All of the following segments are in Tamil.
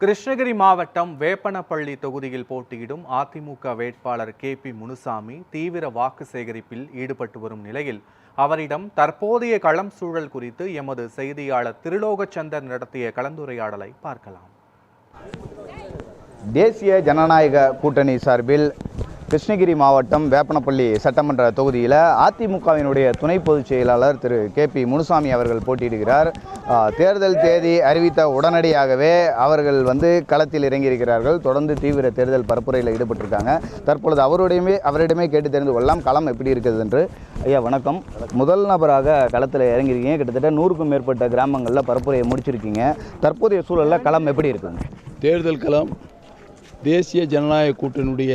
கிருஷ்ணகிரி மாவட்டம் வேப்பனப்பள்ளி தொகுதியில் போட்டியிடும் அதிமுக வேட்பாளர் KP முனுசாமி தீவிர வாக்கு சேகரிப்பில் ஈடுபட்டு வரும் நிலையில் அவரிடம் தற்போதைய களம் சூழல் குறித்து எமது செய்தியாளர் திருலோகச்சந்தர் நடத்திய கலந்துரையாடலை பார்க்கலாம். தேசிய ஜனநாயக கூட்டணி சார்பில் கிருஷ்ணகிரி மாவட்டம் வேப்பனப்பள்ளி சட்டமன்ற தொகுதியில் அதிமுகவினுடைய துணை பொதுச் செயலாளர் திரு KP முனுசாமி அவர்கள் போட்டியிடுகிறார். தேர்தல் தேதி அறிவித்த உடனடியாகவே அவர்கள் களத்தில் இறங்கியிருக்கிறார்கள். தொடர்ந்து தீவிர தேர்தல் பரப்புரையில் ஈடுபட்டிருக்காங்க. தற்பொழுது அவரிடமே கேட்டு தெரிந்து கொள்ளலாம் களம் எப்படி இருக்குது என்று. ஐயா வணக்கம். முதல் நபராக களத்தில் இறங்கியிருக்கீங்க. கிட்டத்தட்ட 100க்கும் மேற்பட்ட கிராமங்களில் பரப்புரையை முடிச்சிருக்கீங்க. தற்போதைய சூழலில் களம் எப்படி இருக்குங்க? தேர்தல் களம் தேசிய ஜனநாயக கூட்டணியுடைய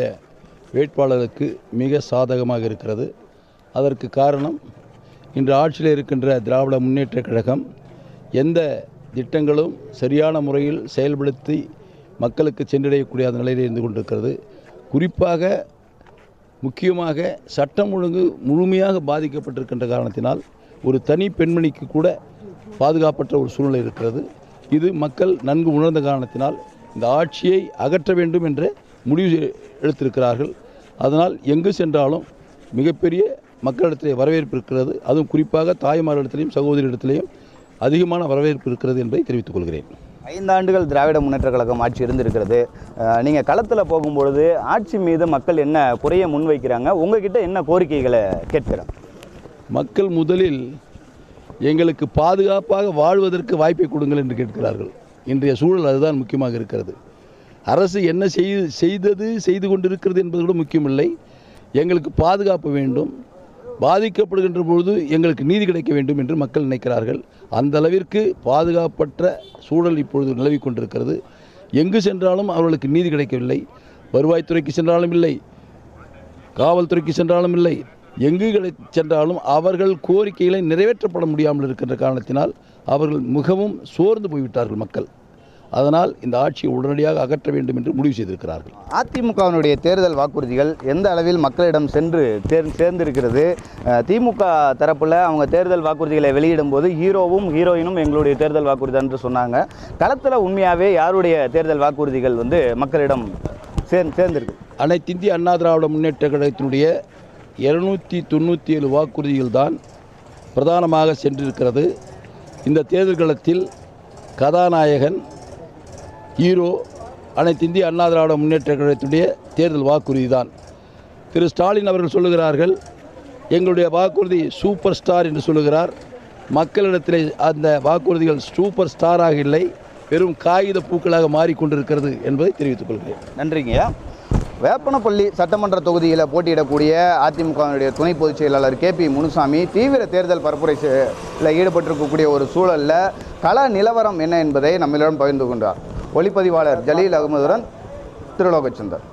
வேட்பாளருக்கு மிக சாதகமாக இருக்கிறது. அதற்கு காரணம், இன்று ஆட்சியில் இருக்கின்ற திராவிட முன்னேற்றக் கழகம் எந்த திட்டங்களும் சரியான முறையில் செயல்படுத்தி மக்களுக்கு சென்றடையக்கூடிய நிலையில் இருந்து கொண்டிருக்கிறது. குறிப்பாக முக்கியமாக சட்டம் ஒழுங்கு முழுமையாக பாதிக்கப்பட்டிருக்கின்ற காரணத்தினால் ஒரு தனி பெண்மணிக்கு கூட பாதுகாப்பற்ற ஒரு சூழ்நிலை இருக்கிறது. இது மக்கள் நன்கு உணர்ந்த காரணத்தினால் இந்த ஆட்சியை அகற்ற வேண்டும் என்ற முடிவு எடுத்திருக்கிறார்கள். அதனால் எங்கு சென்றாலும் மிகப்பெரிய மக்களிடத்திலே வரவேற்பு இருக்கிறது. அதுவும் குறிப்பாக தாய்மார்களிடத்திலையும் சகோதரியிடத்திலையும் அதிகமான வரவேற்பு இருக்கிறது என்பதை தெரிவித்துக் கொள்கிறேன். 5 ஆண்டுகள் திராவிட முன்னேற்ற கழகம் ஆட்சி இருந்திருக்கிறது. நீங்கள் களத்தில் போகும்பொழுது ஆட்சி மீது மக்கள் என்ன குறைய முன்வைக்கிறாங்க? உங்ககிட்ட என்ன கோரிக்கைகளை கேட்கிறாங்க? மக்கள் முதலில் எங்களுக்கு பாதுகாப்பாக வாழ்வதற்கு வாய்ப்பை கொடுங்கள் என்று கேட்கிறார்கள். இன்றைய சூழல் அதுதான் முக்கியமாக இருக்கிறது. அரசு என்ன செய்து கொண்டிருக்கிறது என்பது கூட முக்கியமில்லை. எங்களுக்கு பாதுகாப்பு வேண்டும், பாதிக்கப்படுகின்ற பொழுது எங்களுக்கு நீதி கிடைக்க வேண்டும் என்று மக்கள் நினைக்கிறார்கள். அந்த அளவிற்கு பாதுகாப்பற்ற சூழல் இப்பொழுது நிலவி கொண்டிருக்கிறது. எங்கு சென்றாலும் அவர்களுக்கு நீதி கிடைக்கவில்லை. வருவாய்த்துறைக்கு சென்றாலும் இல்லை, காவல்துறைக்கு சென்றாலும் இல்லை. எங்கு சென்றாலும் அவர்கள் கோரிக்கைகளை நிறைவேற்றப்பட முடியாமல் இருக்கின்ற காரணத்தினால் அவர்கள் மிகவும் சோர்ந்து போய்விட்டார்கள் மக்கள். அதனால் இந்த ஆட்சியை உடனடியாக அகற்ற வேண்டும் என்று முடிவு செய்திருக்கிறார்கள். அதிமுகவினுடைய தேர்தல் வாக்குறுதிகள் எந்த அளவில் மக்களிடம் சென்று சேர்ந்திருக்கிறது? திமுக தரப்பில் அவங்க தேர்தல் வாக்குறுதிகளை வெளியிடும் போது ஹீரோவும் ஹீரோயினும் எங்களுடைய தேர்தல் வாக்குறுதி என்று சொன்னாங்க. களத்தில் உண்மையாகவே யாருடைய தேர்தல் வாக்குறுதிகள் மக்களிடம் சேர்ந்திருக்கு? அனைத்து இந்திய அண்ணா திராவிட முன்னேற்ற கழகத்தினுடைய 297 வாக்குறுதிகள் தான் பிரதானமாக சென்றிருக்கிறது. இந்த தேர்தல் களத்தில் கதாநாயகன் ஹீரோ அனைத்து இந்திய அண்ணா திராவிட முன்னேற்ற கழகத்துடைய தேர்தல் வாக்குறுதி தான். திரு ஸ்டாலின் அவர்கள் சொல்லுகிறார்கள், எங்களுடைய வாக்குறுதி சூப்பர் ஸ்டார் என்று சொல்லுகிறார். மக்களிடத்தில் அந்த வாக்குறுதிகள் சூப்பர் ஸ்டாராக இல்லை, வெறும் காகித பூக்களாக மாறிக்கொண்டிருக்கிறது என்பதை தெரிவித்துக் கொள்கிறேன். நன்றிங்க. வேப்பனப்பள்ளி சட்டமன்ற தொகுதியில் போட்டியிடக்கூடிய அதிமுகவினுடைய துணை பொதுச் செயலாளர் KP முனுசாமி தீவிர தேர்தல் பரப்புரையில் ஈடுபட்டிருக்கக்கூடிய ஒரு சூழலில் கள நிலவரம் என்ன என்பதை நம்மளிடம் பகிர்ந்து கொண்டார். ஒளிப்பதிவாளர் ஜலீல் அகமதுடன் திருலோகச்சந்தர்.